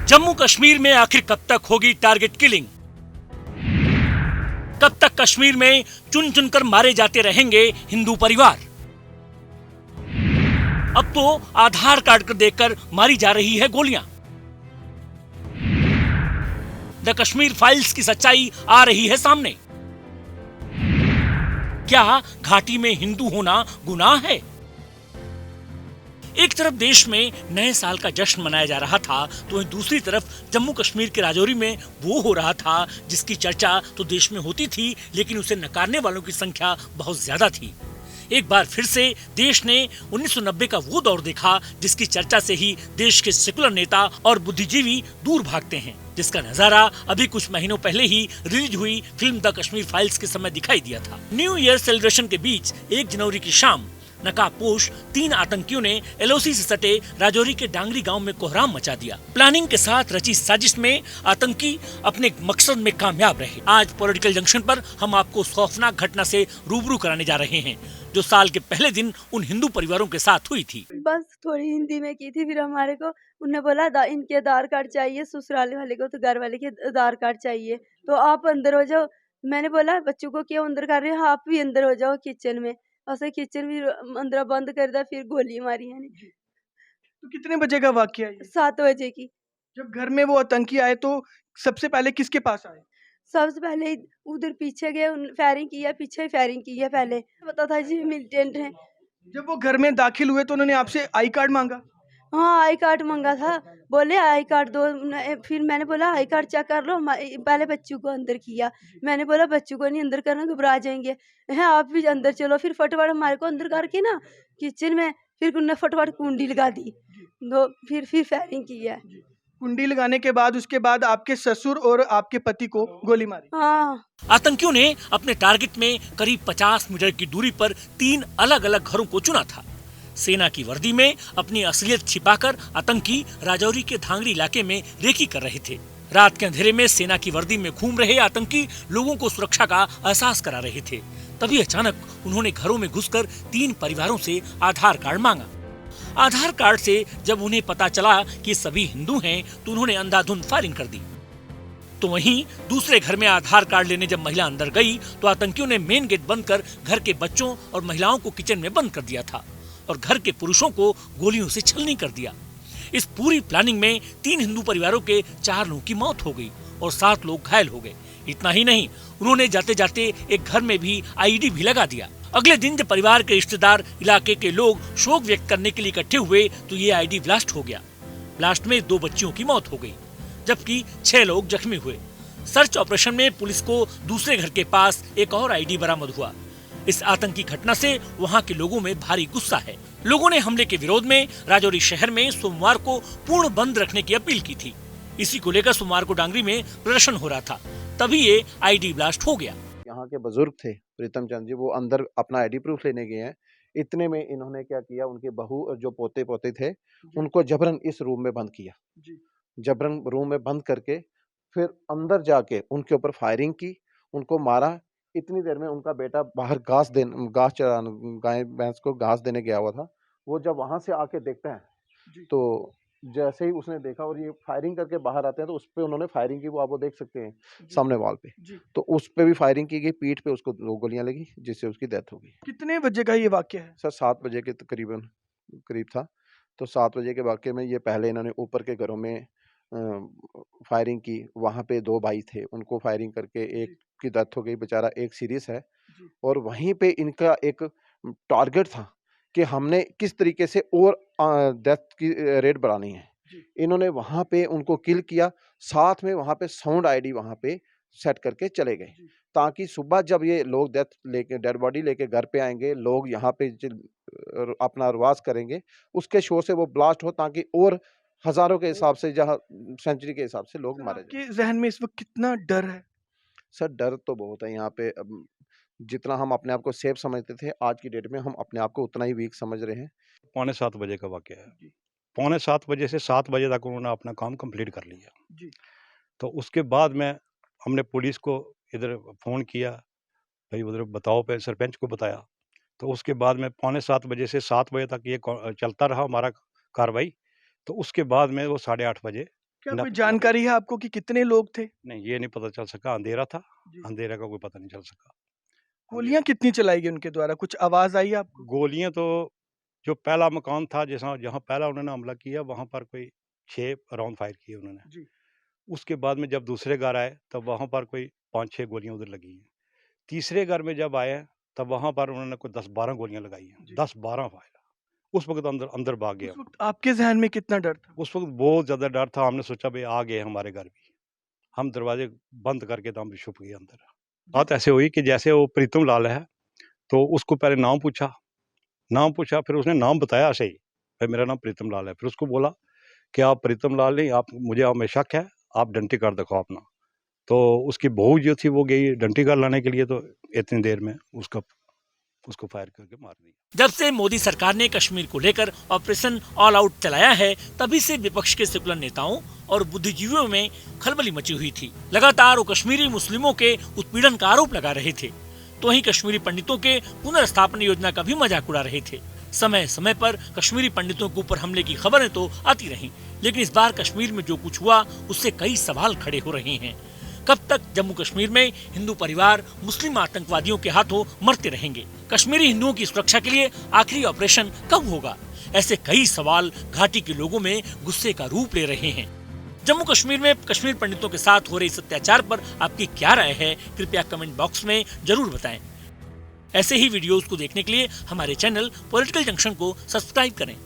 जम्मू कश्मीर में आखिर कब तक होगी टारगेट किलिंग? कब तक कश्मीर में चुन चुनकर मारे जाते रहेंगे हिंदू परिवार? अब तो आधार कार्ड कर देखकर मारी जा रही है गोलियां। द कश्मीर फाइल्स की सच्चाई आ रही है सामने। क्या घाटी में हिंदू होना गुनाह है? एक तरफ देश में नए साल का जश्न मनाया जा रहा था, तो वहीं दूसरी तरफ जम्मू कश्मीर के राजौरी में वो हो रहा था जिसकी चर्चा तो देश में होती थी, लेकिन उसे नकारने वालों की संख्या बहुत ज्यादा थी। एक बार फिर से देश ने 1990 का वो दौर देखा जिसकी चर्चा से ही देश के सेकुलर नेता और बुद्धिजीवी दूर भागते हैं, जिसका नजारा अभी कुछ महीनों पहले ही रिलीज हुई फिल्म द कश्मीर फाइल्स के समय दिखाई दिया था। न्यू ईयर सेलिब्रेशन के बीच 1 जनवरी की शाम नकाबपोश 3 आतंकियों ने एलओसी से सटे राजौरी के डांगरी गांव में कोहराम मचा दिया। प्लानिंग के साथ रची साजिश में आतंकी अपने मकसद में कामयाब रहे। आज पॉलिटिकल जंक्शन पर हम आपको उस खौफनाक घटना से रूबरू कराने जा रहे हैं जो साल के पहले दिन उन हिंदू परिवारों के साथ हुई थी। बस थोड़ी हिंदी में की थी, फिर हमारे को उन्होंने बोला इनके आधार कार्ड चाहिए, ससुराल वाले को तो घर वाले के आधार कार्ड चाहिए, तो आप अंदर हो जाओ। मैंने बोला बच्चों को क्यों अंदर कर रहे हो, आप भी अंदर हो जाओ किचन में। ऐसे किचन भी अंदर बंद कर दिया, फिर गोली मारी है। तो कितने बजे का वाकया है ये? 7 बजे की। जब घर में वो आतंकी आए तो सबसे पहले किसके पास आए? सबसे पहले उधर पीछे गए, फायरिंग किया, पीछे फायरिंग की है। पहले पता था जी मिलिटेंट है। जब वो घर में दाखिल हुए तो उन्होंने आपसे आई कार्ड मांगा? हाँ, आई कार्ड मांगा था, बोले आई कार्ड दो। फिर मैंने बोला आई कार्ड चेक कर लो। पहले बच्चों को अंदर किया, मैंने बोला बच्चों को नहीं अंदर करना, घबरा जाएंगे हैं, आप भी अंदर चलो। फिर फटफट हमारे को अंदर करके ना किचन में, फिर उन्होंने फटफट कुंडी लगा दी दो, फिर फायरिंग की है। कुंडी लगाने के बाद उसके बाद आपके ससुर और आपके पति को गोली मारी? हाँ। आतंकियों ने अपने टारगेट में करीब 50 मीटर की दूरी पर 3 अलग अलग घरों को चुना था। सेना की वर्दी में अपनी असलियत छिपाकर आतंकी राजौरी के धांगरी इलाके में रेकी कर रहे थे। रात के अंधेरे में सेना की वर्दी में घूम रहे आतंकी लोगों को सुरक्षा का एहसास करा रहे थे। तभी अचानक उन्होंने घरों में घुसकर 3 परिवारों से आधार कार्ड मांगा। आधार कार्ड से जब उन्हें पता चला कि सभी हिंदू हैं, तो उन्होंने अंधाधुंध फायरिंग कर दी। तो वहीं दूसरे घर में आधार कार्ड लेने जब महिला अंदर गई, तो आतंकियों ने मेन गेट बंद कर घर के बच्चों और महिलाओं को किचन में बंद कर दिया था और घर के पुरुषों को गोलियों से छलनी कर दिया। इस पूरी प्लानिंग में 3 हिंदू परिवारों के 4 लोगों की मौत हो गई और 7 लोग घायल हो गए। इतना ही नहीं, उन्होंने जाते जाते एक घर में भी आईईडी भी लगा दिया। अगले दिन जब परिवार के रिश्तेदार, इलाके के लोग शोक व्यक्त करने के लिए इकट्ठे हुए, तो ये आईडी ब्लास्ट हो गया। ब्लास्ट में 2 बच्चियों की मौत हो गई, जबकि 6 लोग जख्मी हुए। सर्च ऑपरेशन में पुलिस को दूसरे घर के पास एक और आईडी बरामद हुआ। इस आतंकी घटना से वहां के लोगों में भारी गुस्सा है। लोगों ने हमले के विरोध में राजौरी शहर में सोमवार को पूर्ण बंद रखने की अपील की थी। इसी को लेकर सोमवार को डांगरी में प्रदर्शन हो रहा था, तभी ये आईडी ब्लास्ट हो गया। यहाँ के बुजुर्ग थे प्रीतम चंद जी, वो अंदर अपना आईडी प्रूफ लेने गए हैं। इतने में इन्होंने क्या किया, उनके बहू और जो पोते पोते थे उनको जबरन इस रूम में बंद किया। जबरन रूम में बंद करके फिर अंदर जाके उनके ऊपर फायरिंग की, उनको मारा। इतनी देर में उनका बेटा बाहर घास चराने, गाय भैंस को घास देने गया हुआ था। वो जब वहां से आके देखते हैं तो जैसे ही उसने देखा और ये फायरिंग करके बाहर आते हैं, तो उस पे उन्होंने फायरिंग की। वो आप वो देख सकते हैं सामने वॉल पे। तो उस पे भी फायरिंग की गई, पीठ पे उसको 2 गोलियां लगी, जिससे उसकी डेथ हो गई। कितने बजे का ये वाकया है? सर 7 बजे के तकरीबन करीब था। तो 7 बजे के वाकये में ये पहले इन्होंने ऊपर के घरों में फायरिंग की। वहां पे 2 भाई थे, उनको फायरिंग करके एक की डेथ हो गई, बेचारा एक सीरियस है। और वहीं पे इनका एक टारगेट था कि हमने किस तरीके से और डेथ की रेट बढ़ानी है। इन्होंने वहां पे उनको किल किया, साथ में वहां पे साउंड आईडी वहां पे सेट करके चले गए, ताकि सुबह जब ये लोग डेड बॉडी लेके घर पे आएंगे, लोग यहाँ पे अपना रवाज करेंगे, उसके शोर से वो ब्लास्ट हो, ताकि और हजारों के हिसाब से, जहाँ सेंचुरी के हिसाब से लोग मारे जाए। आपके जहन में इस वक्त कितना डर है? सर डर तो बहुत है यहाँ पे। जितना हम अपने आप को सेफ समझते थे, आज की डेट में हम अपने आप को उतना ही वीक समझ रहे हैं। 6:45 बजे का वाकया है। 6:45 बजे से 7 बजे तक उन्होंने अपना काम कंप्लीट कर लिया। तो उसके बाद में हमने पुलिस को इधर फ़ोन किया, भाई उधर बताओ, पे सरपंच को बताया। तो उसके बाद में 6:45 बजे से 7 बजे तक ये चलता रहा हमारा कार्रवाई। तो उसके बाद में वो 8:30 बजे क्या न कोई जानकारी है आपको कि कितने लोग थे? नहीं, ये नहीं पता चल सका, अंधेरा था, जी। अंधेरे का कोई पता नहीं चल सका। गोलियां कितनी चलाई गई उनके द्वारा, कुछ आवाज आई आपको? गोलियां तो जो पहला मकान था जैसा जहाँ पहला उन्होंने हमला किया वहाँ पर कोई 6 राउंड फायर किए उन्होंने। जी। उसके बाद में जब दूसरे घर आए तब वहाँ पर कोई 5-6 गोलियां उधर लगी हैं। तीसरे घर में जब आए तब वहाँ पर उन्होंने कोई 10-12 गोलियां लगाई हैं, जी। 10-12 फायर। उस वक्त अंदर अंदर भाग गया। उस वक्त आपके जहन में कितना डर था? उस वक्त बहुत ज़्यादा डर था, हमने सोचा भाई आ गए हमारे घर भी। हम दरवाजे बंद करके तो हम भी छुप गए अंदर। बात ऐसे हुई कि जैसे वो प्रीतम लाल है, तो उसको पहले नाम पूछा, फिर उसने नाम बताया ऐसे ही, भाई मेरा नाम प्रीतम लाल है। फिर उसको बोला कि आप प्रीतम लाल नहीं, आप में शक है, आप डंटी कार्ड दिखाओ अपना। तो उसकी बहू जो थी वो गई डंटी कार्ड लाने के लिए, तो इतनी देर में उसको फायर करके मार दिया। जब से मोदी सरकार ने कश्मीर को लेकर ऑपरेशन ऑल आउट चलाया है, तभी से विपक्ष के सेकुलर नेताओं और बुद्धिजीवियों में खलबली मची हुई थी। लगातार वो कश्मीरी मुस्लिमों के उत्पीड़न का आरोप लगा रहे थे, तो वहीं कश्मीरी पंडितों के पुनर्स्थापन योजना का भी मजाक उड़ा रहे थे। समय समय पर कश्मीरी पंडितों के ऊपर हमले की खबरें तो आती रहीं, लेकिन इस बार कश्मीर में जो कुछ हुआ उससे कई सवाल खड़े हो रहे हैं। कब तक जम्मू कश्मीर में हिंदू परिवार मुस्लिम आतंकवादियों के हाथों मरते रहेंगे? कश्मीरी हिंदुओं की सुरक्षा के लिए आखिरी ऑपरेशन कब होगा? ऐसे कई सवाल घाटी के लोगों में गुस्से का रूप ले रहे हैं। जम्मू कश्मीर में कश्मीर पंडितों के साथ हो रहे इस अत्याचार पर आपकी क्या राय है? कृपया कमेंट बॉक्स में जरूर बताएं। ऐसे ही वीडियोस को देखने के लिए हमारे चैनल पॉलिटिकल जंक्शन को सब्सक्राइब करें।